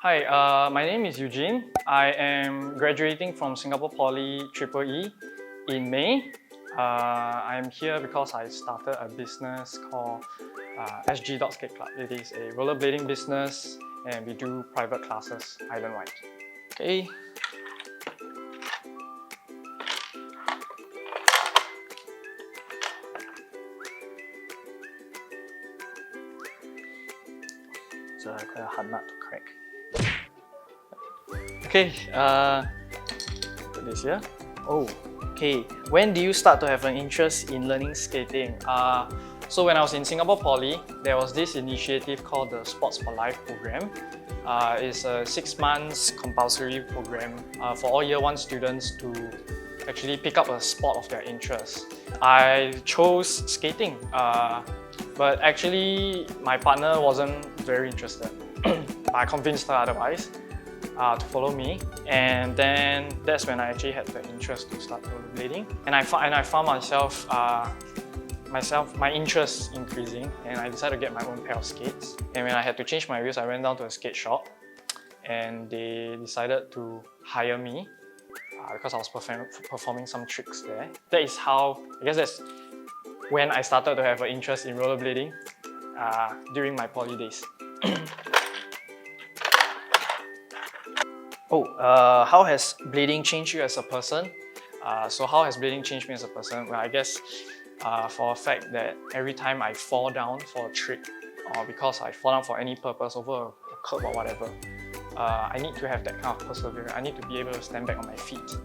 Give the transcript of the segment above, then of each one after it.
Hi, my name is Eugene. I am graduating from Singapore Poly EEE in May. I'm here because I started a business called SG Skate Club. It is a rollerblading business and we do private classes island-wide. Okay. It's quite a hard nut to crack. Okay, put this here. Oh, okay. When do you start to have an interest in learning skating? So when I was in Singapore Poly, there was this initiative called the Sports for Life program. It's a 6 months compulsory program for all year 1 students to actually pick up a sport of their interest. I chose skating, but actually my partner wasn't very interested. I convinced her otherwise to follow me, and then that's when I actually had the interest to start rollerblading. And I found my interest increasing, and I decided to get my own pair of skates. And when I had to change my wheels, I went down to a skate shop, and they decided to hire me because I was performing some tricks there. That is how, I guess that's when I started to have an interest in rollerblading during my poly days. How has blading changed you as a person? So how has blading changed me as a person? Well, I guess for a fact that every time I fall down for a trick, or because I fall down for any purpose over a curb or whatever, I need to have that kind of perseverance. I need to be able to stand back on my feet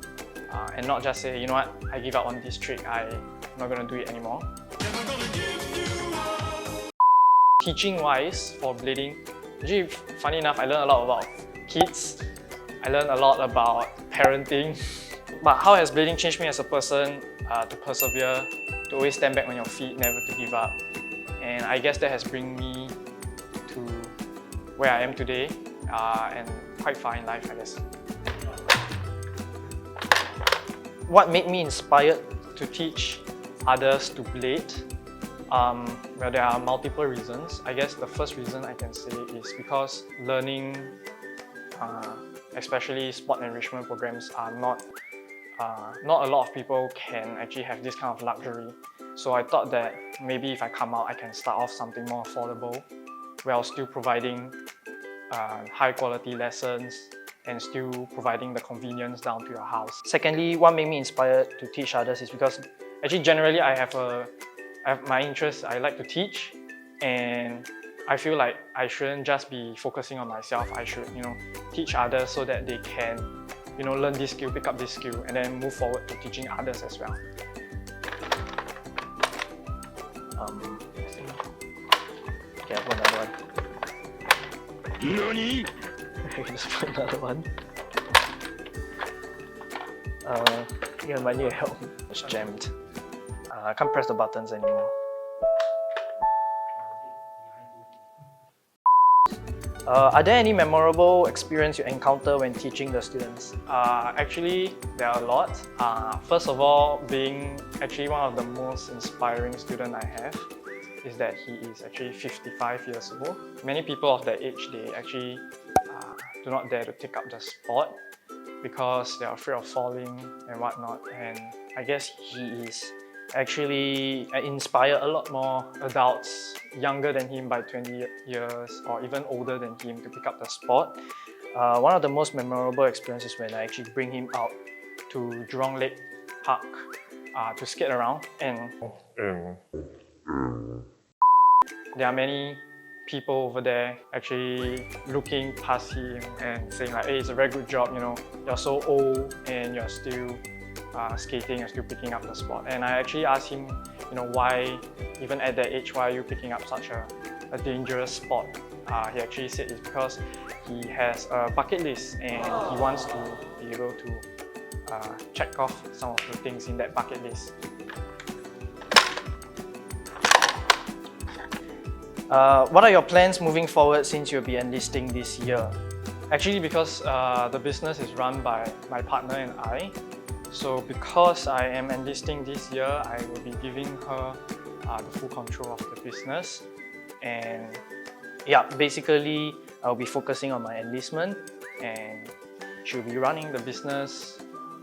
and not just say, you know what, I give up on this trick, I'm not going to do it anymore. Teaching-wise, for blading, actually, funny enough, I learned a lot about kids. I learned a lot about parenting. But how has blading changed me as a person? To persevere, to always stand back on your feet, never to give up. And I guess that has brought me to where I am today, and quite far in life, I guess. What made me inspired to teach others to blade? Well, there are multiple reasons. I guess the first reason I can say is because learning, especially sport enrichment programs, are not a lot of people can actually have this kind of luxury. So I thought that maybe if I come out, I can start off something more affordable while still providing high quality lessons and still providing the convenience down to your house. Secondly, what made me inspired to teach others is because actually generally I have my interest. I like to teach, and I feel like I shouldn't just be focusing on myself. I should, teach others so that they can, learn this skill, pick up this skill, and then move forward to teaching others as well. Okay, I'll put another one. NANI? Just put another one. I might need help. It's jammed. I can't press the buttons anymore. Are there any memorable experience you encounter when teaching the students? Actually, there are a lot. First of all, being actually one of the most inspiring students I have is that he is actually 55 years old. Many people of that age, they actually do not dare to take up the sport because they're afraid of falling and whatnot. And I guess he is actually inspire a lot more adults younger than him by 20 years or even older than him to pick up the sport. One of the most memorable experiences when I actually bring him out to Jurong Lake Park to skate around, and there are many people over there actually looking past him and saying like, hey, it's a very good job, you're so old and you're still skating and still picking up the sport. And I actually asked him, why, even at that age, why are you picking up such a dangerous sport? He actually said it's because he has a bucket list and he wants to be able to check off some of the things in that bucket list. What are your plans moving forward since you'll be enlisting this year? Actually, because the business is run by my partner and I, so because I am enlisting this year, I will be giving her the full control of the business. And yeah, basically I'll be focusing on my enlistment, and she'll be running the business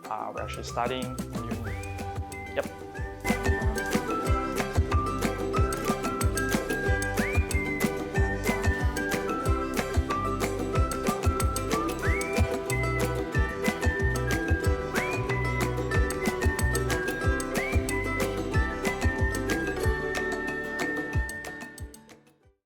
while she's studying in uni. Yep.